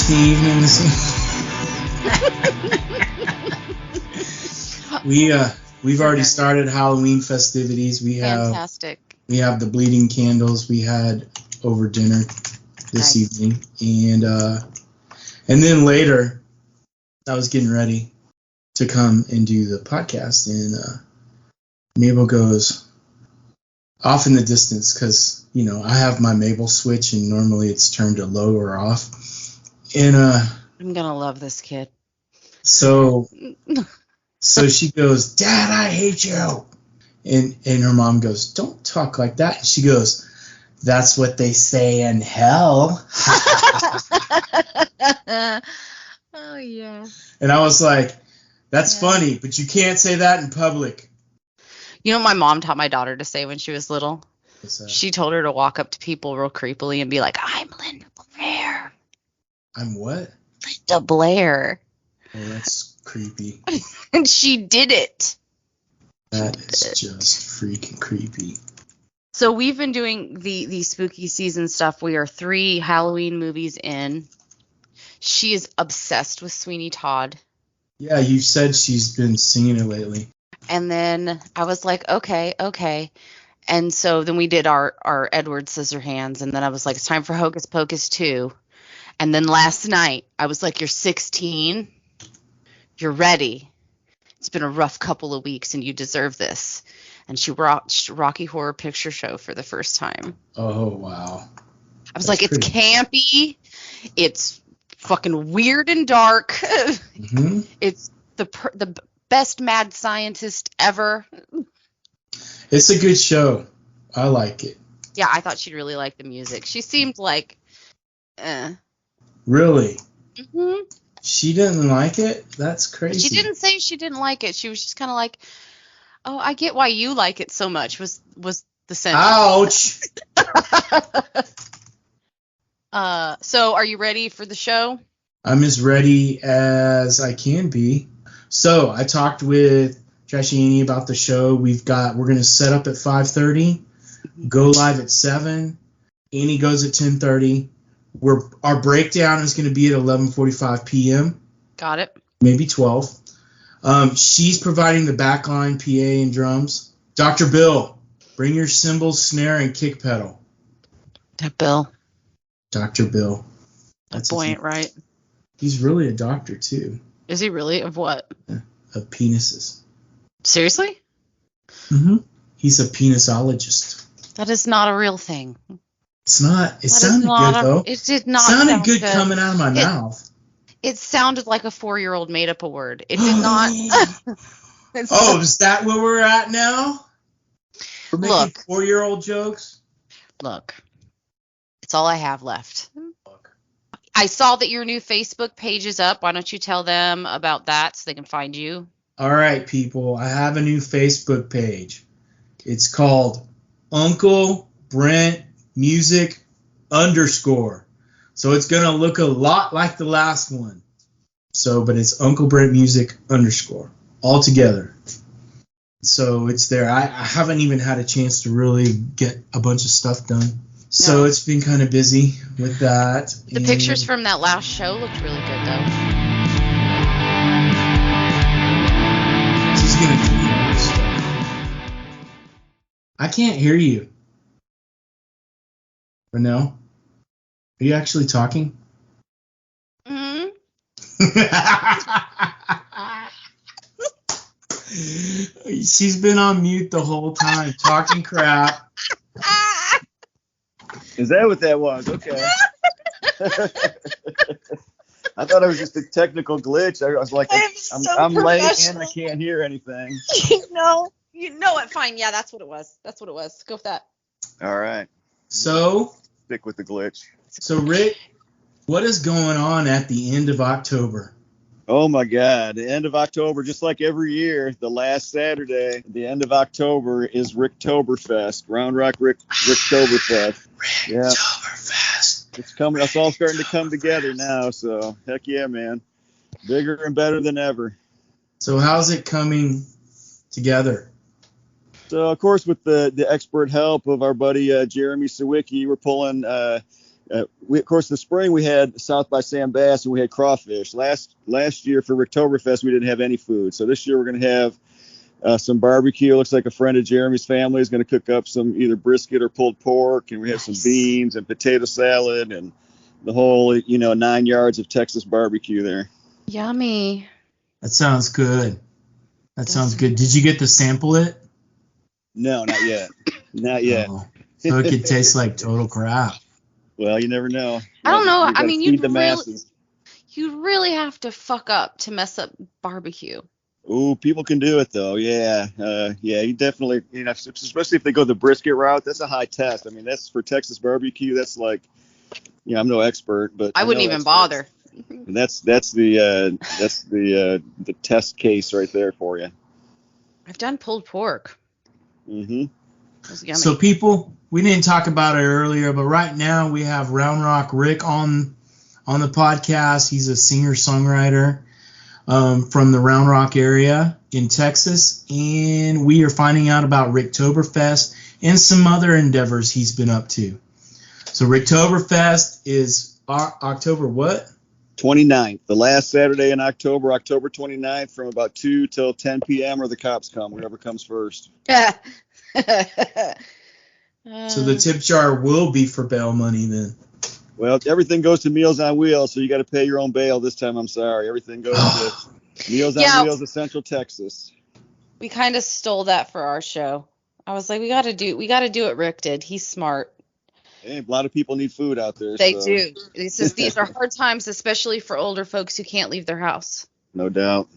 Thursday evenings. We've already started Halloween festivities. Fantastic. We have the bleeding candles we had over dinner this evening, and then later I was getting ready to come and do the podcast, and Mabel goes off in the distance because I have my Mabel switch, and normally it's turned to low or off, and I'm gonna love this kid. So she goes, "Dad, I hate you," and her mom goes, "Don't talk like that." And she goes, "That's what they say in hell." Oh yeah. And I was like, "That's funny, but you can't say that in public." You know what my mom taught my daughter to say when she was little? What's that? She told her to walk up to people real creepily and be like, "I'm Linda Blair." I'm what? Linda Blair. Oh, that's creepy. And she did it. That is just freaking creepy. So we've been doing the spooky season stuff. We are 3 Halloween movies in. She is obsessed with Sweeney Todd. Yeah, you said she's been singing it lately. And then I was like, okay. And so then we did our Edward Scissorhands. And then I was like, it's time for Hocus Pocus 2. And then last night, I was like, you're 16. You're ready. It's been a rough couple of weeks, and you deserve this. And she watched Rocky Horror Picture Show for the first time. Oh, wow. I was like, it's campy. It's fucking weird and dark. Mm-hmm. It's the best mad scientist ever. It's a good show. I like it. Yeah, I thought she'd really like the music. She seemed like, Really? Mm-hmm. She didn't like it? That's crazy. She didn't say she didn't like it. She was just kind of like, oh, I get why you like it so much, was the sentence. Ouch! So are you ready for the show? I'm as ready as I can be. So I talked with Trashy Annie about the show. We're going to set up at 5:30, go live at 7. Annie goes at 10:30. Our breakdown is going to be at 11:45 p.m. Got it. Maybe 12. She's providing the backline, PA, and drums. Dr. Bill, bring your cymbals, snare, and kick pedal. Bill. Dr. Bill. That's boy ain't right. He's really a doctor, too. Is he really? Of what? Of penises. Seriously? Mm-hmm. He's a penisologist. That is not a real thing. It's not. It sounded good, though. It did not sound good coming out of my mouth. It sounded like a 4-year-old made up a word. It did not. Is that where we're at now? We're making 4-year-old jokes? Look. It's all I have left. I saw that your new Facebook page is up. Why don't you tell them about that so they can find you? All right, people. I have a new Facebook page. It's called Uncle Brent Music _ So it's going to look a lot like the last one. But it's Uncle Brent Music _ all together. So it's there. I haven't even had a chance to really get a bunch of stuff done. So it's been kind of busy with that. The pictures from that last show looked really good, though. She's going to do more stuff. I can't hear you. Renelle? Are you actually talking? Mm-hmm. She's been on mute the whole time, talking crap. Is that what that was? Okay. I thought it was just a technical glitch. I was like, I'm late and I can't hear anything. You know it. Fine. Yeah, that's what it was. Go with that. All right. So stick with the glitch. So Rick, what is going on at the end of October? Oh my God. The end of October, just like every year, the last Saturday, the end of October is Ricktoberfest. Rock Ric Ricktoberfest. Ricktoberfest. It's coming. It's all starting to come together now. So heck yeah, man. Bigger and better than ever. So how's it coming together? So of course, with the expert help of our buddy Jeremy Sawicki, we're pulling Of course, the spring we had South by Sam Bass and we had crawfish. Last year for Ricktoberfest we didn't have any food, so this year we're going to have some barbecue. Looks like a friend of Jeremy's family is going to cook up some either brisket or pulled pork, and we have some beans and potato salad and the whole 9 yards of Texas barbecue there. Yummy. That sounds good. That sounds good. Did you get to sample it? No, not yet. Not yet. Oh, so it could taste like total crap. Well, you never know. I don't know. I mean, you'd really have to fuck up to mess up barbecue. Ooh, people can do it though. Yeah. You definitely, especially if they go the brisket route, that's a high test. I mean, that's for Texas barbecue. That's like, I'm no expert, but I wouldn't even bother. And that's the test case right there for you. I've done pulled pork. Mm-hmm. So people, we didn't talk about it earlier, but right now we have Rock Ric on the podcast. He's a singer-songwriter from the Round Rock area in Texas, and we are finding out about Ricktoberfest and some other endeavors he's been up to. So Ricktoberfest is October what? 29th, the last Saturday in October, October 29th, from about 2 till 10 p.m. or the cops come, whoever comes first. So the tip jar will be for bail money then. Well, everything goes to Meals on Wheels, so you got to pay your own bail this time. I'm sorry. Everything goes to Meals on Wheels of Central Texas. We kind of stole that for our show. I was like, we got to do what Rick did. He's smart. Hey, a lot of people need food out there. They do. It's just, these are hard times, especially for older folks who can't leave their house. No doubt.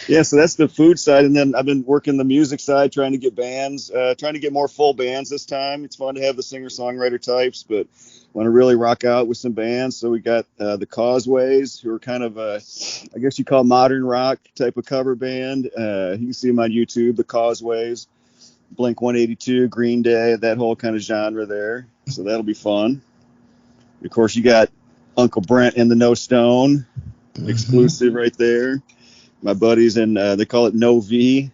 Yeah, so that's the food side, and then I've been working the music side, trying to get bands, trying to get more full bands this time. It's fun to have the singer-songwriter types, but want to really rock out with some bands. So we got the Causeways, who are kind of I guess you call modern rock type of cover band. You can see them on YouTube, the Causeways, Blink 182, Green Day, that whole kind of genre there. So that'll be fun. Of course, you got Uncle Brent and the No Stone, exclusive right there. My buddies, and they call it N-O-V,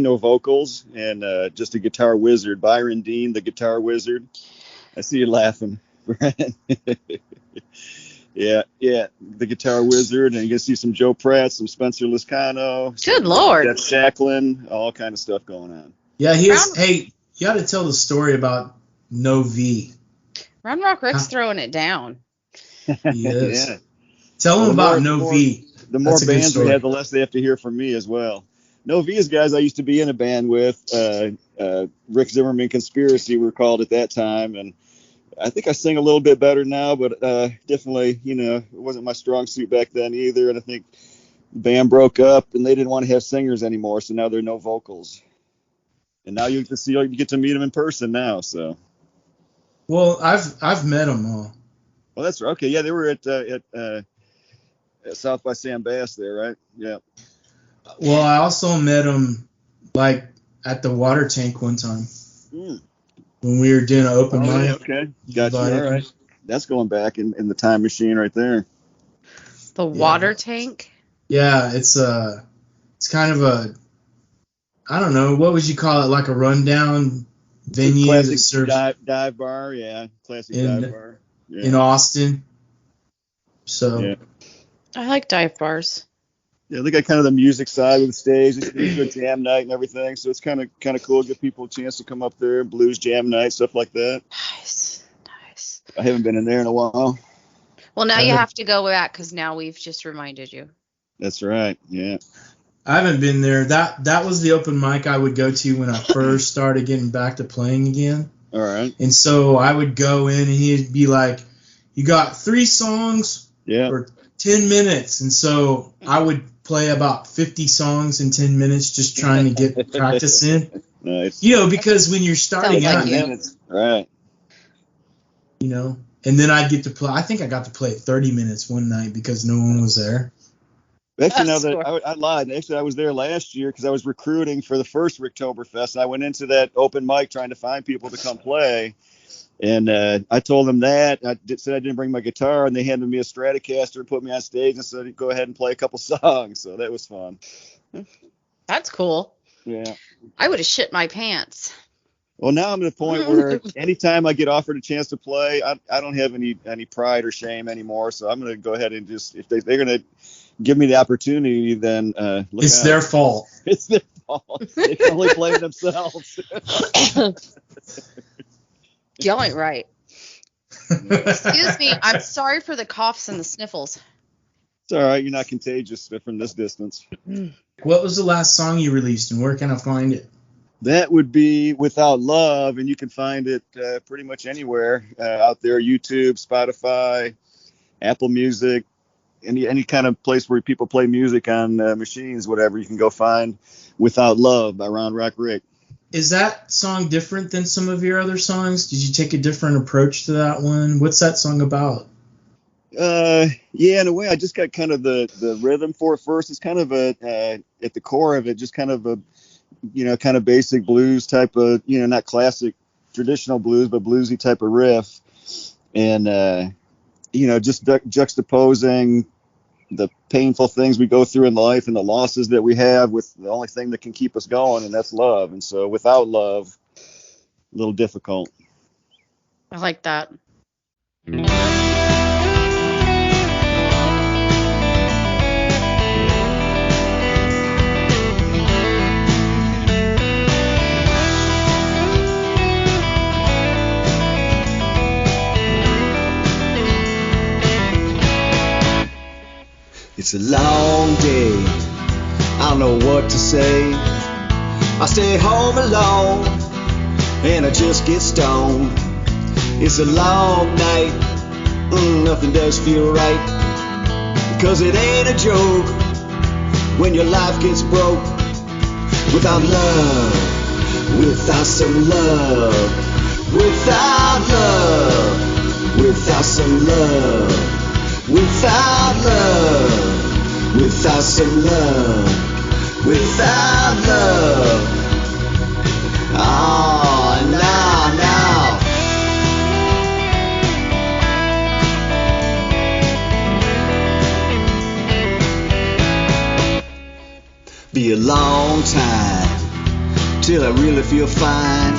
no vocals, and just a guitar wizard, Byron Dean, the guitar wizard. I see you laughing, Brent. Yeah, the guitar wizard, and you can see some Joe Pratt, some Spencer Lascano. Good Lord. Jeff Shacklin, all kind of stuff going on. Yeah, hey, you got to tell the story about No V. Round Rock Ric's throwing it down. He is. Yeah. Tell them about No V. The more bands we have, the less they have to hear from me as well. No V is guys I used to be in a band with. Rick Zimmerman Conspiracy, we were called at that time, and I think I sing a little bit better now, but definitely, it wasn't my strong suit back then either. And I think the band broke up, and they didn't want to have singers anymore, so now there are no vocals. And now you get to meet them in person now. So. Well, I've met them all. Well, that's okay. Yeah, they were at South by Sam Bass there, right? Yeah. Well, I also met them like at the water tank one time when we were doing an open mic. Yeah, okay, gotcha. All right, that's going back in the time machine right there. The water tank. Yeah, it's kind of I don't know, what would you call it? Like a rundown venue, classic dive bar. Yeah, classic dive bar. Yeah. In Austin. So. Yeah. I like dive bars. Yeah, they got kind of the music side of the stage. It's a jam night and everything, so it's kind of cool to give people a chance to come up there, blues jam night, stuff like that. Nice. I haven't been in there in a while. Well, now you have to go back because now we've just reminded you. That's right. Yeah. I haven't been there. That was the open mic I would go to when I first started getting back to playing again. All right. And so I would go in and he'd be like, "You got 3 songs for 10 minutes." And so I would play about 50 songs in 10 minutes just trying to get practice in. Nice. Because when you're starting out, right. And then I'd get to play. I think I got to play 30 minutes one night because no one was there. Actually, I lied. Actually, I was there last year because I was recruiting for the first Ricktoberfest. And I went into that open mic trying to find people to come play. And I told them that. Said I didn't bring my guitar, and they handed me a Stratocaster and put me on stage and said, "Go ahead and play a couple songs." So that was fun. That's cool. Yeah. I would have shit my pants. Well, now I'm at a point where anytime I get offered a chance to play, I don't have any pride or shame anymore. So I'm going to go ahead and just, if they're going to give me the opportunity, then look It's out. their fault. It's their fault. They can only blame themselves. Y'all ain't right. Excuse me. I'm sorry for the coughs and the sniffles. It's all right. You're not contagious from this distance. What was the last song you released, and where can I find it? That would be Without Love, and you can find it pretty much anywhere out there: YouTube, Spotify, Apple Music, any kind of place where people play music on machines, whatever. You can go find Without Love by Rock Ric. Is that song different than some of your other songs? Did you take a different approach to that one? What's that song about? Yeah, in a way, I just got kind of the rhythm for it first. It's kind of at the core of it, just kind of a kind of basic blues type of, not classic traditional blues, but bluesy type of riff. And, just juxtaposing the painful things we go through in life and the losses that we have with the only thing that can keep us going, and that's love. And so without love, a little difficult. I like that. It's a long day, I don't know what to say. I stay home alone, and I just get stoned. It's a long night, nothing does feel right. Because it ain't a joke when your life gets broke. Without love, without some love. Without love, without some love. Without love, without some love, without love. Oh, now. Be a long time till I really feel fine.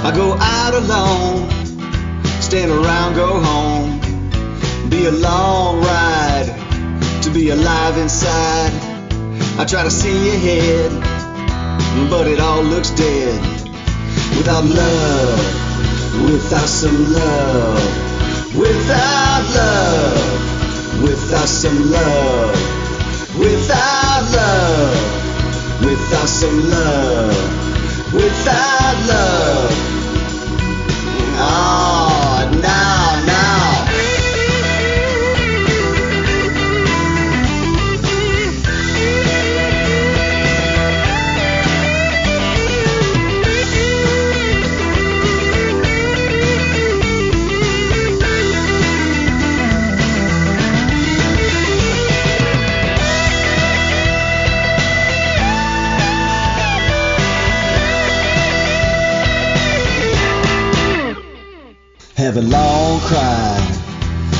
I go out alone, stand around, go home. Be a long ride to be alive inside. I try to see ahead, but it all looks dead. Without love, without some love. Without love, without some love. Without love, without some love. Without love. Oh, now. Have a long cry,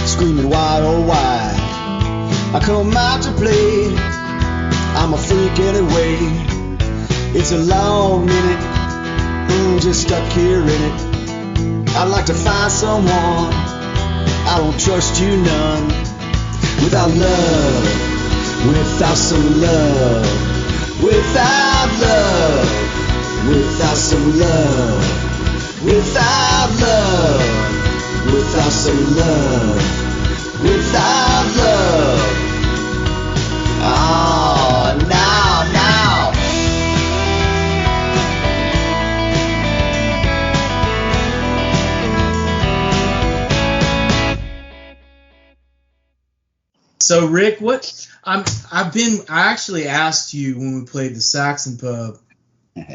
screaming why oh why. I come out to play, I'm a freak anyway. It's a long minute, just stuck here in it. I'd like to find someone, I don't trust you none. Without love, without some love. Without love, without some love. Without love, without some love. Without love. Oh, now. So Rick, I actually asked you when we played the Saxon Pub.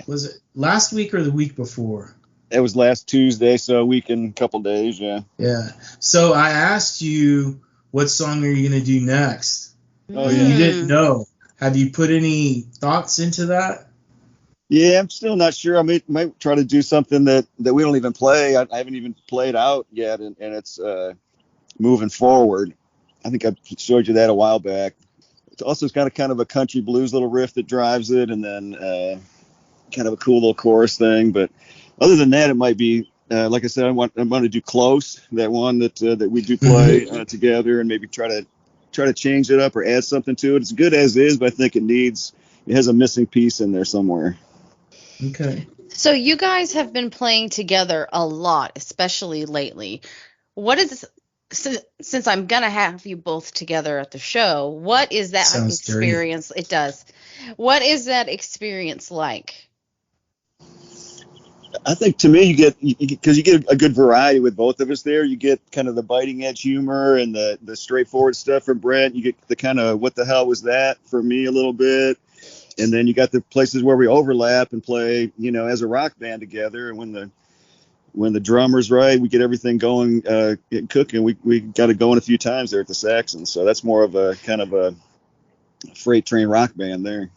Was it last week or the week before? It was last Tuesday, so a week and a couple days, yeah. Yeah. So I asked you, what song are you going to do next? Oh, You yeah. didn't know. Have you put any thoughts into that? Yeah, I'm still not sure. I might try to do something that we don't even play. I haven't even played out yet, and it's moving forward. I think I showed you that a while back. It's got kind of a country blues little riff that drives it, and then kind of a cool little chorus thing. But Other than that, it might be like I said, I want to do Close, that one that we do play together, and maybe try to change it up or add something to it. It's good as is, but I think it has a missing piece in there somewhere. Okay. So you guys have been playing together a lot, especially lately. What is, since I'm gonna have you both together at the show, what is that Sounds experience? Dirty. It does. What is that experience like? I think to me, because you get a good variety with both of us there. You get kind of the biting edge humor and the straightforward stuff from Brent. You get the kind of what the hell was that for me a little bit. And then you got the places where we overlap and play, as a rock band together. And when the drummer's right, we get everything going, cooking. We got it going a few times there at the Saxon. So that's more of a kind of a freight train rock band there.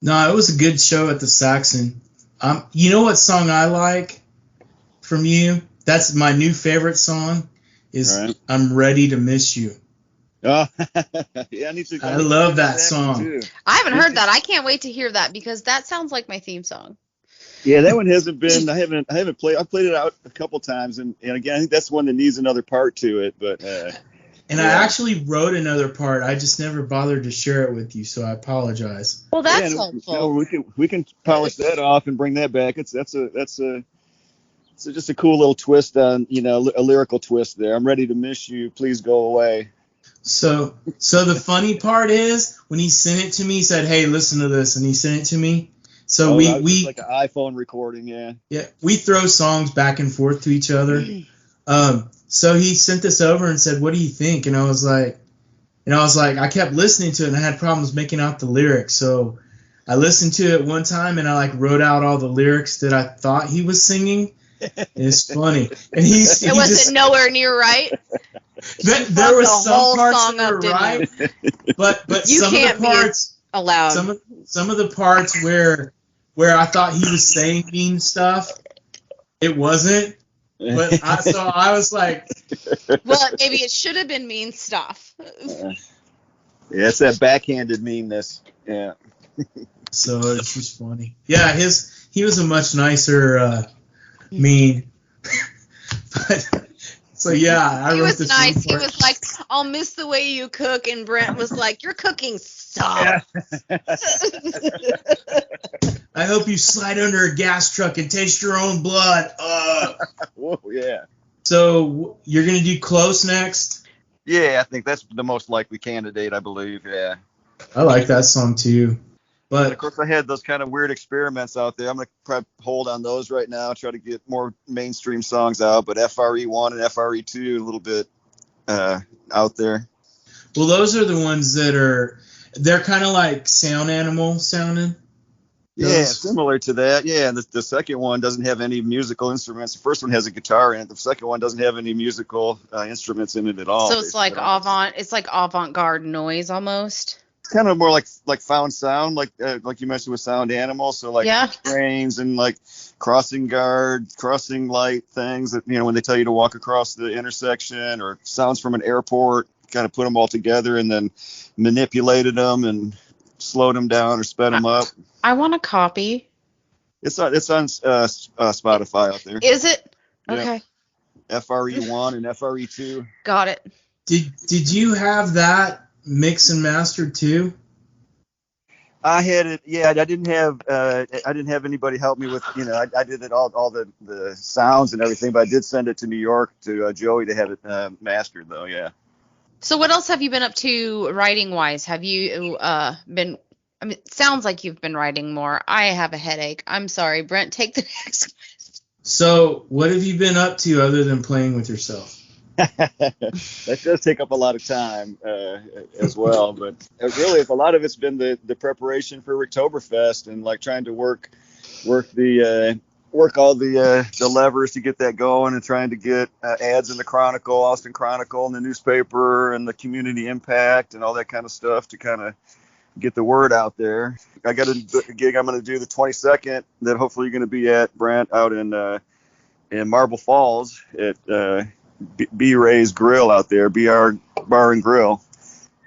No, it was a good show at the Saxon. You know what song I like from you? That's my new favorite song. Is right. I'm Ready to Miss You. Oh, yeah, I love that song. Too. I haven't heard that. I can't wait to hear that because that sounds like my theme song. Yeah, that one hasn't been. I haven't played. I've played it out a couple times, and again, I think that's one that needs another part to it. But and I actually wrote another part. I just never bothered to share it with you, so I apologize. Well, that's helpful. No, we can polish that off and bring that back. It's just a cool little twist on a lyrical twist there. I'm ready to miss you. Please go away. So the funny part is when he sent it to me, he said, "Hey, listen to this," and he sent it to me. So we like an iPhone recording, yeah. Yeah, we throw songs back and forth to each other. So he sent this over and said, "What do you think?" And I was like, I kept listening to it and I had problems making out the lyrics. So I listened to it one time and I wrote out all the lyrics that I thought he was singing. And it's funny. And it wasn't nowhere near right. There was some parts that were right, but you some can't of the parts be allowed. Some of the parts where I thought he was saying mean stuff, it wasn't. But I was like, well, maybe it should have been mean stuff. Yeah, it's that backhanded meanness. Yeah. So it's just funny. Yeah, he was a much nicer mean. But so yeah, I wrote this. He was nice. He was like, "I'll miss the way you cook," and Brent was like, "Your cooking sucks." Yeah. I hope you slide under a gas truck and taste your own blood. Whoa, yeah. So you're gonna do Close next? Yeah, I think that's the most likely candidate, I believe. Yeah. I like that song too. But of course, I had those kind of weird experiments out there. I'm gonna probably hold on those right now. Try to get more mainstream songs out, but FRE1 and FRE2 a little bit out there. Well, those are the ones they're kind of like Sound Animal sounding. Yeah, similar to that. Yeah, and the second one doesn't have any musical instruments. The first one has a guitar in it. The second one doesn't have any musical instruments in it at all. So it's like avant-garde noise almost. It's kind of more like found sound, like you mentioned with Sound Animal. So like trains and like crossing light things that when they tell you to walk across the intersection, or sounds from an airport, kind of put them all together and then manipulated them and slowed them down or sped them up. I want a copy. It's on Spotify out there. Is it? Okay. Yeah. FRE1 and FRE2. Got it. Did you have that mix and mastered too? I had it. Yeah, I didn't have anybody help me with. I did it all the sounds and everything, but I did send it to New York to Joey to have it mastered though. Yeah. So what else have you been up to writing wise? Have you been? I mean, it sounds like you've been writing more. I have a headache. I'm sorry, Brent. Take the next question. So what have you been up to other than playing with yourself? That does take up a lot of time as well, but really, a lot of it's been the preparation for Ricktoberfest and like trying to work all the levers to get that going, and trying to get ads in the Chronicle, Austin Chronicle, and the newspaper, and the community impact, and all that kind of stuff to kind of get the word out there. I got a gig I'm going to do the 22nd that hopefully you're going to be at, Brent, out in Marble Falls at B Ray's Grill out there, BR Bar and Grill,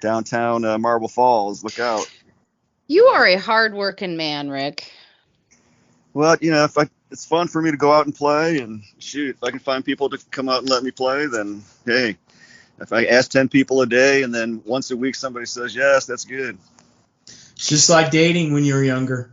downtown Marble Falls. Look out. You are a hard-working man, Rick. Well, if it's fun for me to go out and play, and shoot, if I can find people to come out and let me play, then hey, if I ask 10 people a day and then once a week somebody says yes, that's good. It's just like dating when you're younger.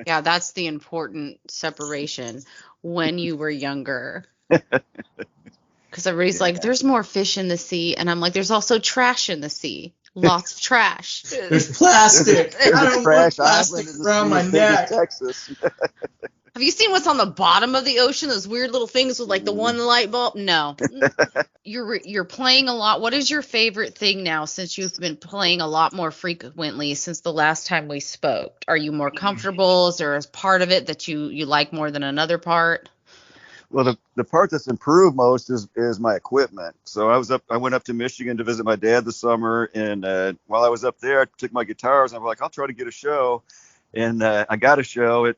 Yeah, that's the important separation when you were younger. Because everybody's like, there's more fish in the sea. And I'm like, there's also trash in the sea. Lots of trash. There's plastic. I don't want plastic around my neck. Texas. Have you seen what's on the bottom of the ocean? Those weird little things with like the one light bulb? No. You're playing a lot. What is your favorite thing now since you've been playing a lot more frequently since the last time we spoke? Are you more comfortable? Is there a part of it that you like more than another part? Well, the part that's improved most is my equipment. So I went up to Michigan to visit my dad this summer, and while I was up there, I took my guitars, and I'm like, I'll try to get a show. And I got a show at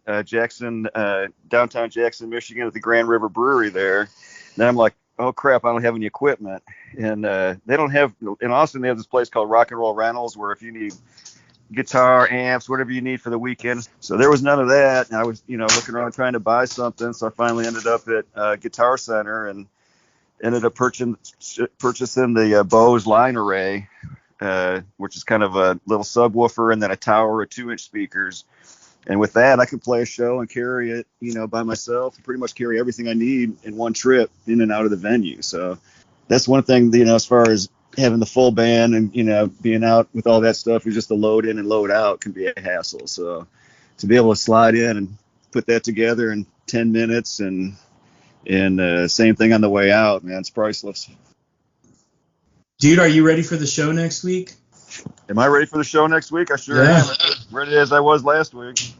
downtown Jackson, Michigan, at the Grand River Brewery there. And I'm like, oh crap, I don't have any equipment. And they don't have in Austin. They have this place called Rock and Roll Rentals, where if you need guitar, amps, whatever you need for the weekend. So there was none of that. And I was, looking around trying to buy something. So I finally ended up at Guitar Center and ended up purchasing the Bose line array, which is kind of a little subwoofer and then a tower of 2-inch speakers. And with that, I can play a show and carry it, by myself, and pretty much carry everything I need in one trip in and out of the venue. So that's one thing, as far as having the full band and, being out with all that stuff, is just the load in and load out can be a hassle. So to be able to slide in and put that together in 10 minutes and same thing on the way out, man, it's priceless. Dude, are you ready for the show next week? Am I ready for the show next week? I sure am. Ready as I was last week.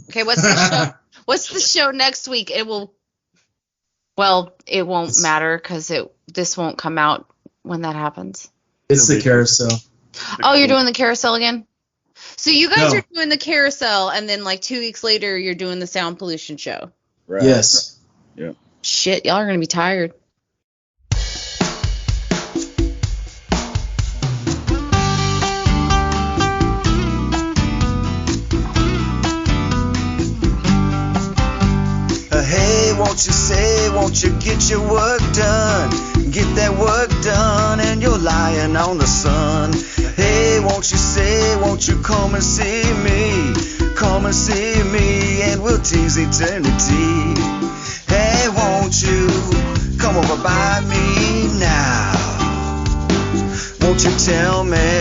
Okay, what's the show? What's the show next week? It won't matter because this won't come out when that happens. It's the Carousel. Oh, you're doing the Carousel again? So you guys No. are doing the Carousel, and then like 2 weeks later, you're doing the sound pollution show. Right. Yes. Yeah. Shit, y'all are gonna be tired. Hey, won't you get your work done? Get that work done and you're lying on the sun. Hey, won't you come and see me? Come and see me and we'll tease eternity. Hey, won't you come over by me now? Won't you tell me?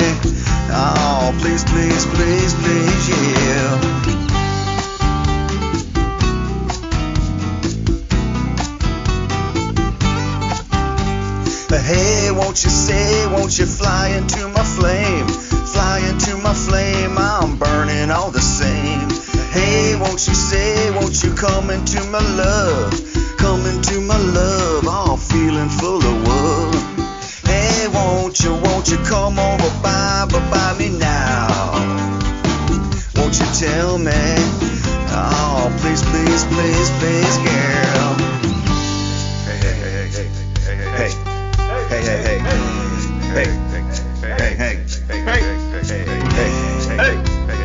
Oh, please, please, please, please, yeah. Hey, won't you fly into my flame? Fly into my flame, I'm burning all the same. Hey, won't you come into my love? Come into my love, all feeling full of love. Hey, won't you come over by me now? Won't you tell me? Oh, please, please, please, please, girl. Hey, hey, hey, hey, hey, hey, hey. Hey, hey, hey, hey, hey, hey, hey, hey,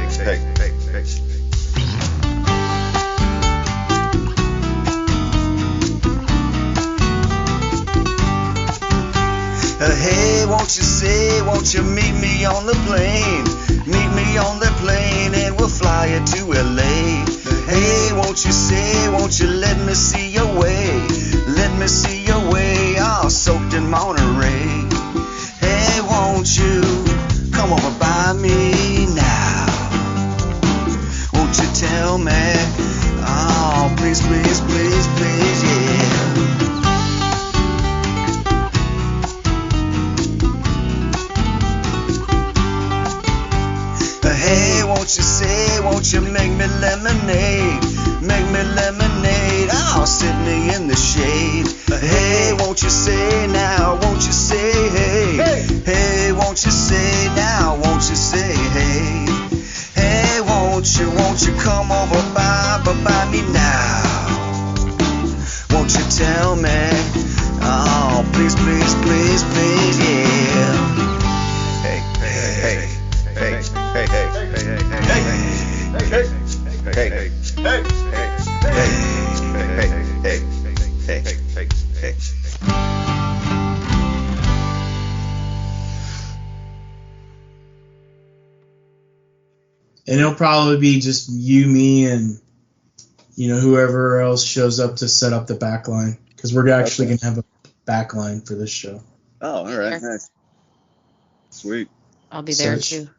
hey, hey, hey. Hey, won't you meet me on the plane? Meet me on the plane and we'll fly it to LA. Hey, won't you let me see your way? Let me see your way, all soaked in Monterey. Hey, won't you come over by me now? Won't you tell me? Oh, please, please, please, please, yeah. Hey, won't you make me lemonade? Make me lemonade, oh, sit me in the shade. Hey, won't you say now, won't you say hey? Hey, won't you say now, won't you say hey? Hey, won't you come over by me now? Won't you tell me? Oh, please, please, please, please, yeah. Hey, hey, hey. Hey, hey, hey, hey, hey, hey, hey, hey, hey, hey, hey, hey, And it'll probably be just you, me, and whoever else shows up to set up the back line, because we're actually going to have a back line for this show. Oh, all right, nice, sweet. I'll be there too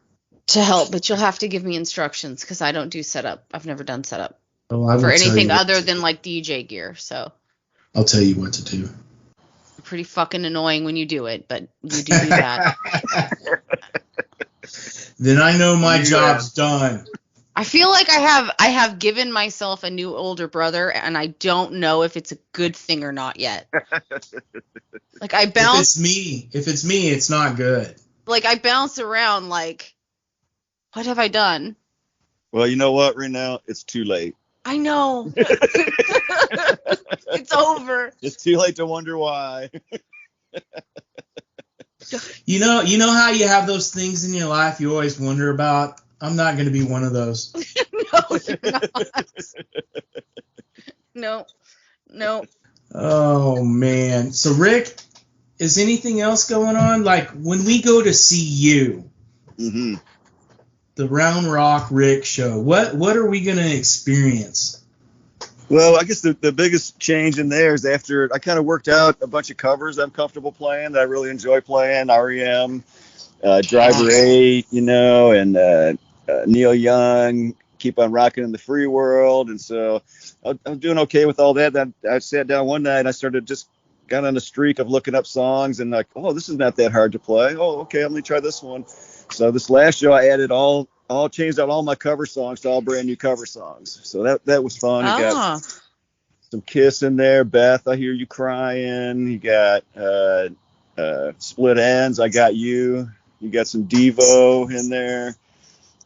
to help, but you'll have to give me instructions because I don't do setup. I've never done setup for anything other than like DJ gear. So I'll tell you what to do. Pretty fucking annoying when you do it, but you do that. Then I know my job's done. I feel like I have given myself a new older brother, and I don't know if it's a good thing or not yet. Like I bounce. If it's me, it's not good. Like I bounce around. Like, what have I done? Well, you know what? Right now, it's too late. I know. It's over. It's too late to wonder why. You know how you have those things in your life you always wonder about? I'm not going to be one of those. No, you're not. No. Oh, man. So, Rick, is anything else going on? Like, when we go to see you, the Round Rock Ric show, what are we going to experience? Well, I guess the biggest change in there is after I kind of worked out a bunch of covers that I'm comfortable playing, that I really enjoy playing, REM, Driver 8, and Neil Young, Keep on Rocking in the Free World. And so I'm doing okay with all that. Then I sat down one night and I got on a streak of looking up songs and like, oh, this is not that hard to play. Oh, okay, let me try this one. So this last show I added changed out all my cover songs to all brand new cover songs. So that was fun. You got some Kiss in there. Beth, I Hear You Crying. You got Split Ends, I Got You. You got some Devo in there.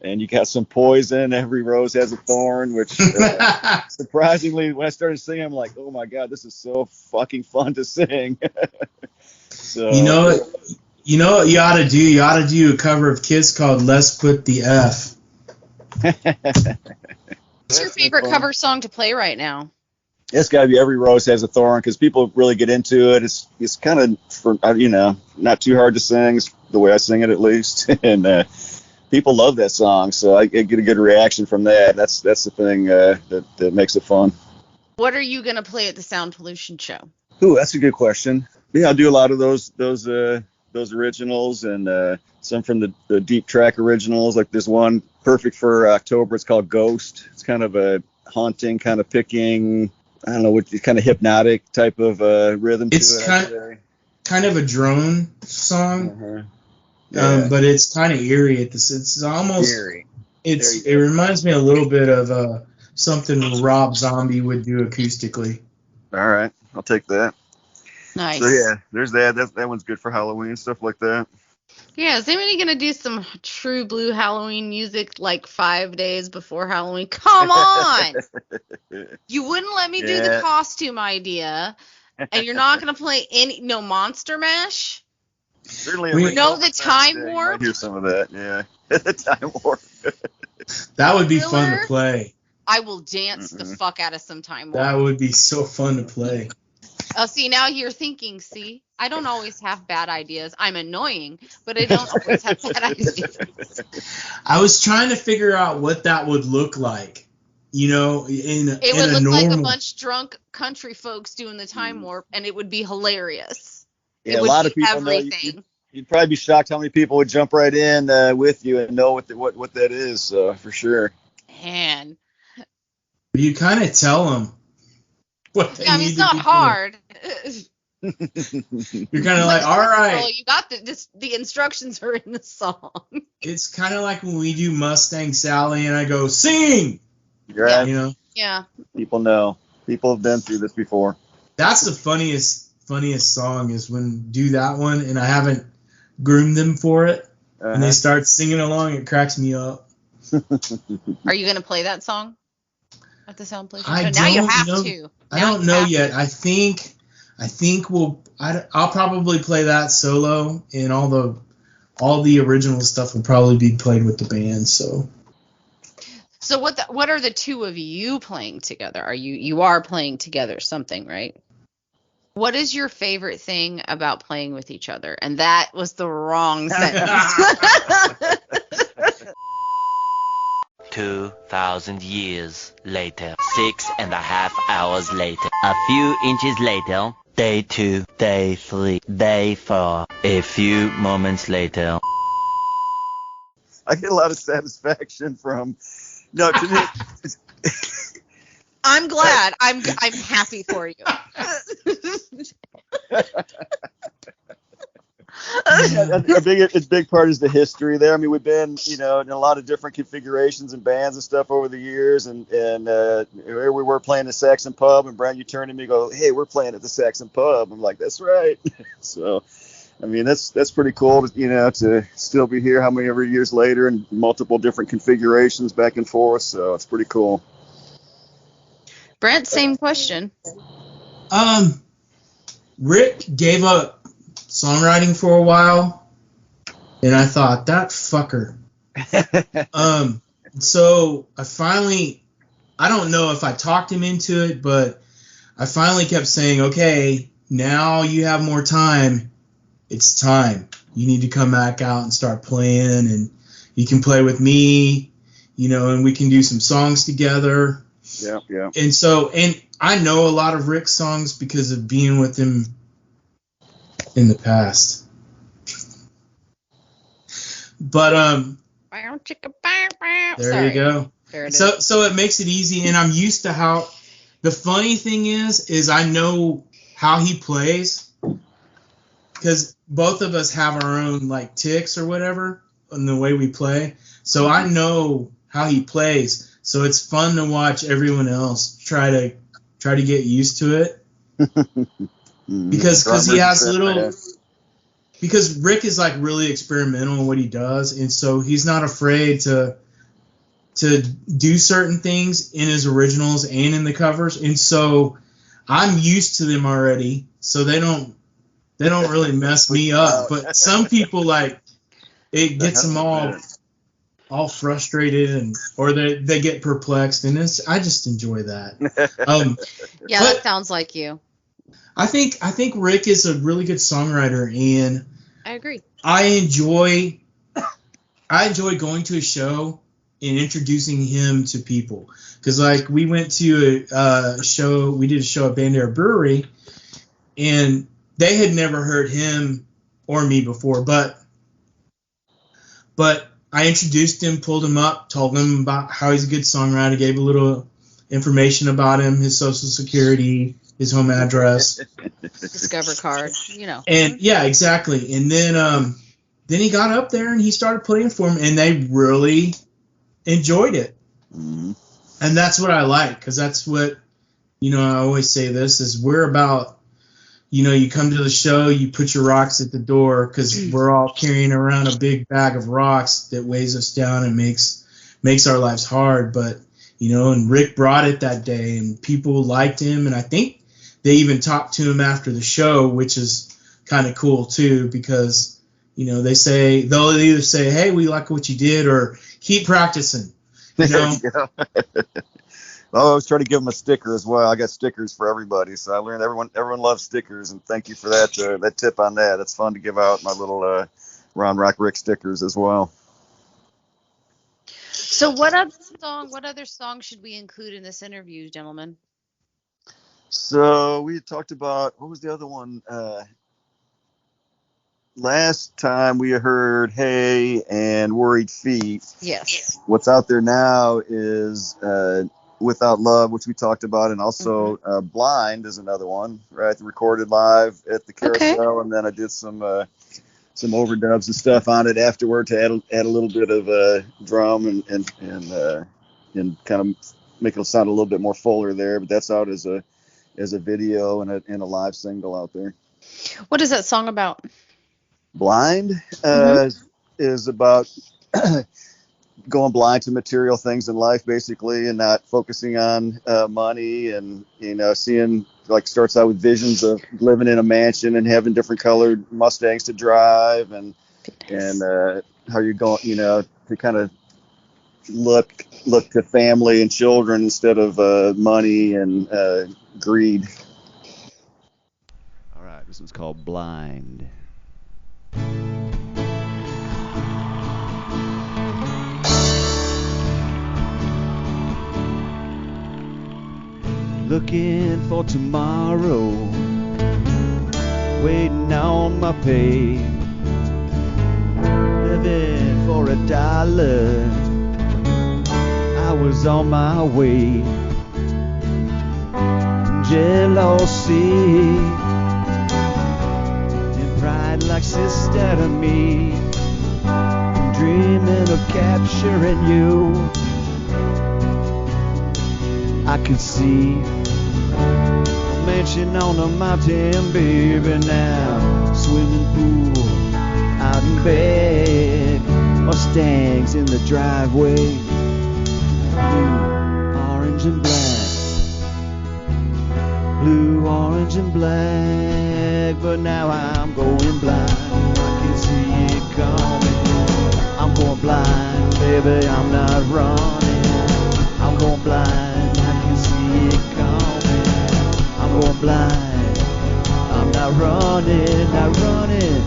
And you got some Poison, Every Rose Has a Thorn, which surprisingly, when I started singing, I'm like, oh my God, this is so fucking fun to sing. So, you know what you ought to do? You ought to do a cover of Kiss called Let's Put the F. What's your favorite cover song to play right now? It's got to be Every Rose Has a Thorn, because people really get into it. It's kind of, not too hard to sing, the way I sing it at least. And people love that song, so I get a good reaction from that. That's the thing that makes it fun. What are you going to play at the Sound Pollution show? Ooh, that's a good question. Yeah, I'll do a lot of those originals and some from the deep track originals. Like there's one perfect for October. It's called Ghost. It's kind of a haunting, kind of picking, I don't know, what kind of hypnotic type of rhythm to it. It's kind of a drone song. Uh-huh. Yeah. But it's kind of eerie. It's almost eerie. It reminds me a little bit of something Rob Zombie would do acoustically. All right, I'll take that. Nice. So yeah, there's that. That one's good for Halloween, stuff like that. Yeah, is anybody gonna do some true blue Halloween music like 5 days before Halloween? Come on! You wouldn't let me do the costume idea, and you're not gonna play no Monster Mash. Certainly, the Time Warp. I hear some of that. Yeah, the Time Warp. That would be fun to play. I will dance the fuck out of some Time Warp. That would be so fun to play. Oh, see, now you're thinking, I don't always have bad ideas. I'm annoying, but I don't always have bad ideas. I was trying to figure out what that would look like. It would look like a bunch of drunk country folks doing the Time Warp, and it would be hilarious. Yeah, a lot of people know. You'd probably be shocked how many people would jump right in with you and know what that is, for sure. Man. You kind of tell them what they need it's not hard. You're kind of like, all right. You got the instructions are in the song. It's kind of like when we do Mustang Sally and I go, sing! Right. Yeah. People know. People have been through this before. That's the funniest song is when do that one and I haven't groomed them for it and they start singing along. It cracks me up. Are you going to play that song at the Sound Pollution? Now you have to. I don't know yet. I think I'll probably play that solo, and all the original stuff will probably be played with the band. So what are the two of you playing together? You are playing together something, right? What is your favorite thing about playing with each other? And that was the wrong sentence. 2,000 years later. 6.5 hours later. A few inches later. Day 2, day 3, day 4. A few moments later. I get a lot of satisfaction from. No, to me, I'm glad. I'm happy for you. a big part is the history there. I mean, we've been, in a lot of different configurations and bands and stuff over the years, and here we were playing the Saxon Pub, and Brian, you turn to me and go, "Hey, we're playing at the Saxon Pub." I'm like, "That's right." So, I mean, that's pretty cool, to still be here how many ever years later and multiple different configurations back and forth. So it's pretty cool. Brent, same question. Rick gave up songwriting for a while, and I thought, that fucker. So I don't know if I talked him into it, but I finally kept saying, okay, now you have more time. It's time. You need to come back out and start playing, and you can play with me, and we can do some songs together. Yeah. And I know a lot of Rick's songs because of being with him in the past. But there you go. There it is. So it makes it easy, and I'm used to how. The funny thing is I know how he plays, because both of us have our own like tics or whatever in the way we play. So I know how he plays. So it's fun to watch everyone else try to get used to it. because he has because Rick is like really experimental in what he does, and so he's not afraid to do certain things in his originals and in the covers, and so I'm used to them already, so they don't really mess me up. But some people, like, it gets them all frustrated, or they get perplexed, and I just enjoy that. Yeah, that sounds like you. I think Rick is a really good songwriter, and I agree. I enjoy going to a show and introducing him to people, because like we went to a show, we did a show at Bandera Brewery, and they had never heard him or me before, but I introduced him, pulled him up, told him about how he's a good songwriter, gave a little information about him, his social security, his home address, Discover card, And yeah, exactly. And then he got up there and he started playing for him, and they really enjoyed it. Mm-hmm. And that's what I like, because that's what, I always say this, is we're about, you come to the show, you put your rocks at the door, because we're all carrying around a big bag of rocks that weighs us down and makes our lives hard. But, and Rick brought it that day, and people liked him, and I think they even talked to him after the show, which is kind of cool too, because, they'll either say, hey, we like what you did, or keep practicing, Yeah. Well, I was trying to give them a sticker as well. I got stickers for everybody, so I learned everyone loves stickers, and thank you for that tip on that. It's fun to give out my little Rock Ric stickers as well. So what other song should we include in this interview, gentlemen? So we talked about, what was the other one? Last time we heard Hey and Worried Feet. Yes. What's out there now is Without Love, which we talked about, and also Blind is another one, right? Recorded live at the Carousel, and then I did some overdubs and stuff on it afterward to add a little bit of drum and kind of make it sound a little bit more fuller there. But that's out as a video and a live single out there. What is that song about? Blind is about going blind to material things in life, basically, and not focusing on money, and seeing, like, starts out with visions of living in a mansion and having different colored Mustangs to drive, and how you're going, to kind of look to family and children instead of money and greed. All right, this one's called Blind. looking for tomorrow, waiting on my pay, living for $1. I was on my way. Jealousy and pride like sister to me. I'm dreaming of capturing you. I can see a mansion on a mountain, baby, now. Swimming pool out in bed, Mustangs in the driveway. Blue, orange, and black. Blue, orange, and black. But now I'm going blind. I can see it coming. I'm going blind, baby, I'm not running. I'm going blind, I can see it coming. I'm going blind, I'm not running, not running,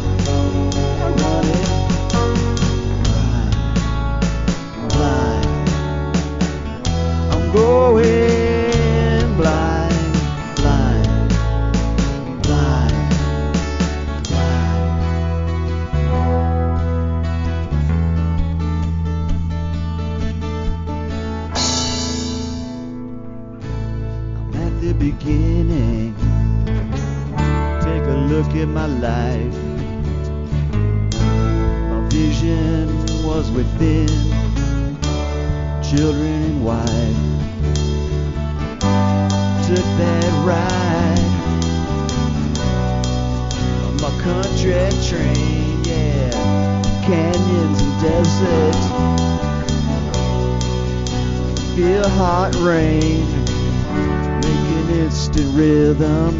not running. Blind, I'm going blind, blind, blind, blind. I'm at the beginning. Take a look at my life. My vision was within. Children and wife. Took that ride on my country train, yeah. Canyons and deserts. Feel hot rain, making instant rhythm.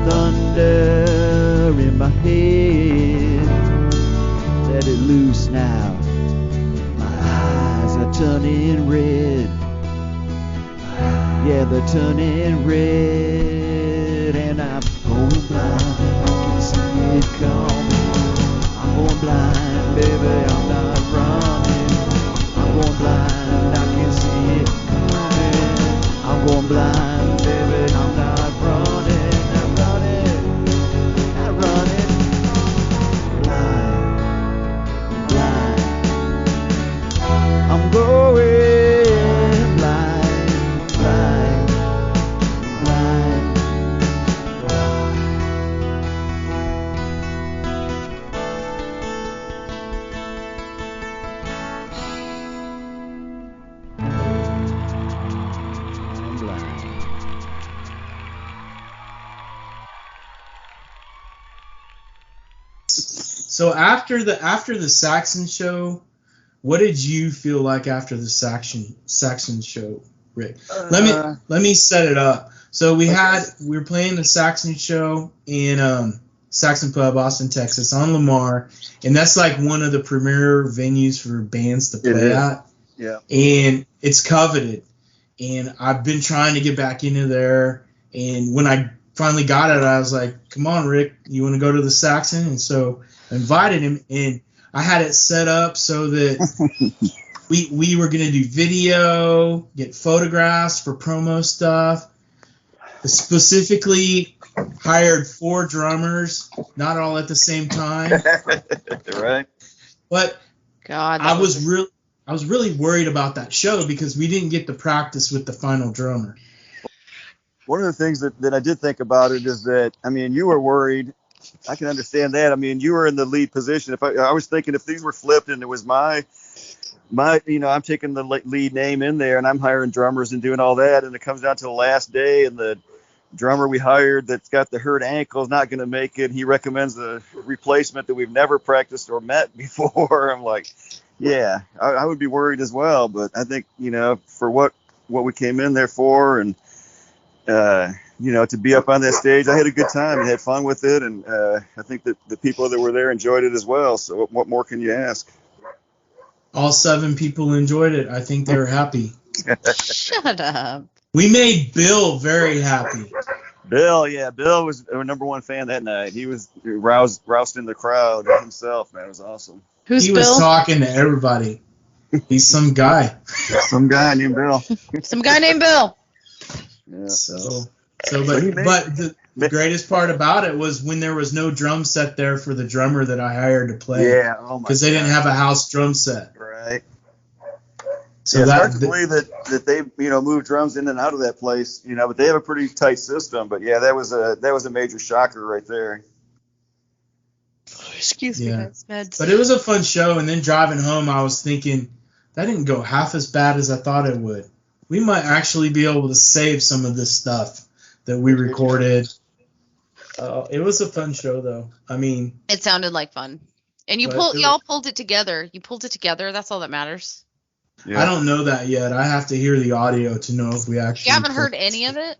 Thunder in my head. Let it loose now. My eyes are turning red. Yeah, they're turning red. And I'm going blind. I can see it coming. I'm going blind, baby, I'm not running. I'm going blind, I can see it coming. I'm going blind, baby, I'm not running. I'm running, not running. Blind, blind. I'm going blind, blind, blind. I'm blind. So after the Saxon show, what did you feel like after the Saxon show, Rick? Let me set it up. So we were playing the Saxon show in Saxon Pub, Austin, Texas, on Lamar, and that's like one of the premier venues for bands to play at. Yeah. And it's coveted. And I've been trying to get back into there. And when I finally got it, I was like, come on, Rick, you want to go to the Saxon? And so I invited him, and I had it set up so that we were going to do video, get photographs for promo stuff. Specifically hired 4 drummers, not all at the same time. Right. But God, I was really worried about that show because we didn't get to practice with the final drummer. One of the things that I did think about it is that, I mean, you were worried. I can understand that. I mean, you were in the lead position. If I was thinking if these were flipped and it was my, I'm taking the lead name in there and I'm hiring drummers and doing all that, and it comes down to the last day and the drummer we hired that's got the hurt ankle is not going to make it. He recommends a replacement that we've never practiced or met before. I'm like, yeah, I would be worried as well. But I think, for what we came in there for, and to be up on that stage, I had a good time and had fun with it, and I think that the people that were there enjoyed it as well. So what more can you ask? All 7 people enjoyed it. I think they were happy. Shut up. We made Bill very happy. Bill was our number 1 fan that night. He was roused in the crowd himself, man. It was awesome. Who's He Bill? was talking to everybody. He's some guy. Some guy named Bill. Some guy named Bill. Yeah. But the greatest part about it was when there was no drum set there for the drummer that I hired to play. Yeah, oh my because they didn't have a house drum set. Right. So it's hard to believe that they moved drums in and out of that place, but they have a pretty tight system. But yeah, that was a major shocker right there. Excuse me, guys. Meds. But it was a fun show, and then driving home, I was thinking that didn't go half as bad as I thought it would. We might actually be able to save some of this stuff that we recorded. It was a fun show, though. I mean, it sounded like fun, and y'all pulled it together. You pulled it together. That's all that matters. Yeah. I don't know that yet. I have to hear the audio to know if we actually. You haven't heard any of it?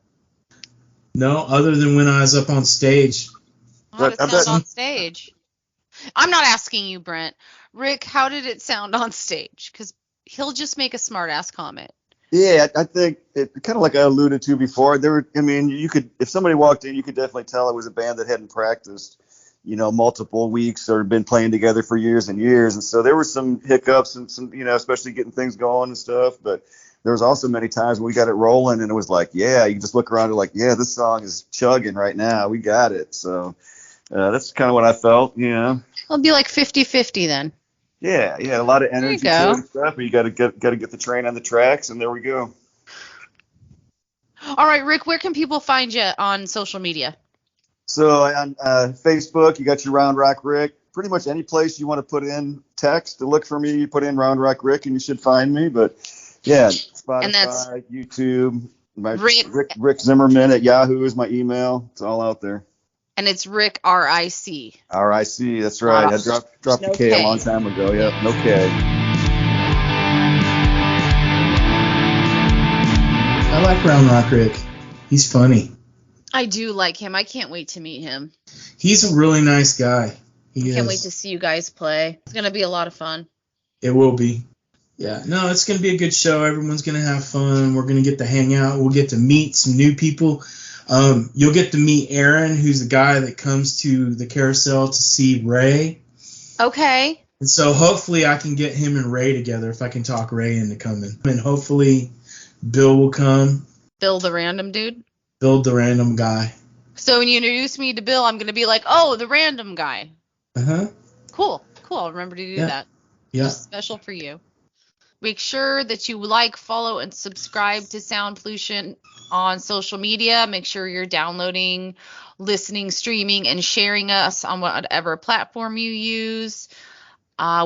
No, other than when I was up on stage. How did it sound on stage? I'm not asking you, Brent. Rick, how did it sound on stage? Because he'll just make a smart-ass comment. Yeah, I think it kind of like I alluded to before. You could, if somebody walked in, you could definitely tell it was a band that hadn't practiced, multiple weeks or been playing together for years and years. And so there were some hiccups and some, especially getting things going and stuff. But there was also many times when we got it rolling and it was like, yeah, you just look around and like, yeah, this song is chugging right now. We got it. So that's kind of what I felt, It'll be like 50-50 then. Yeah, a lot of energy to it and stuff. But you got to get the train on the tracks, and there we go. All right, Rick, where can people find you on social media? So on Facebook, you got your Round Rock Ric. Pretty much any place you want to put in text to look for me, you put in Round Rock Ric, and you should find me. But yeah, Spotify, YouTube, Rick Zimmerman at Yahoo is my email. It's all out there. And it's Rick, R-I-C. R-I-C, that's right. I dropped the K a long time ago. Yep, no K. I like Round Rock Ric. He's funny. I do like him. I can't wait to meet him. He's a really nice guy. I can't wait to see you guys play. It's going to be a lot of fun. It will be. Yeah, no, it's going to be a good show. Everyone's going to have fun. We're going to get to hang out. We'll get to meet some new people. You'll get to meet Aaron, who's the guy that comes to the Carousel to see Ray. Okay. And so hopefully I can get him and Ray together if I can talk Ray into coming. And hopefully Bill will come. Bill the random dude? Bill the random guy. So when you introduce me to Bill, I'm going to be like, oh, the random guy. Uh-huh. Cool. I'll remember to do that. Yeah. Just special for you. Make sure that you like, follow, and subscribe to Sound Pollution on social media. Make sure you're downloading, listening, streaming, and sharing us on whatever platform you use.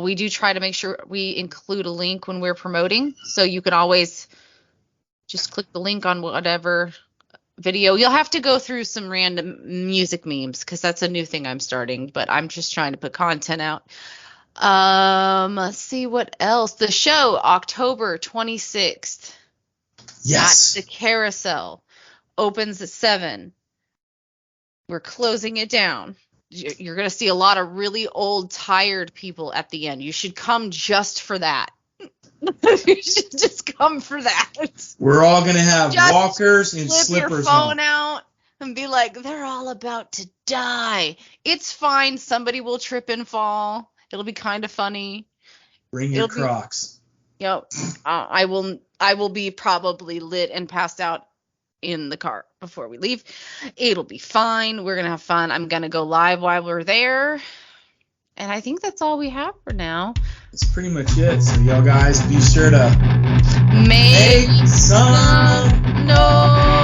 We do try to make sure we include a link when we're promoting, so you can always just click the link on whatever video. You'll have to go through some random music memes because that's a new thing I'm starting, but I'm just trying to put content out. Let's see what else. The show, October 26th. Yes. At the Carousel. Opens at 7. We're closing it down. You're going to see a lot of really old, tired people at the end. You should come just for that. You should just come for that. We're all going to have walkers and slippers on. Flip your phone out and be like, they're all about to die. It's fine. Somebody will trip and fall. It'll be kind of funny. Bring your Crocs. I will be probably lit and passed out in the car before we leave. It'll be fine. We're going to have fun. I'm going to go live while we're there. And I think that's all we have for now. That's pretty much it. So y'all guys be sure to make some noise.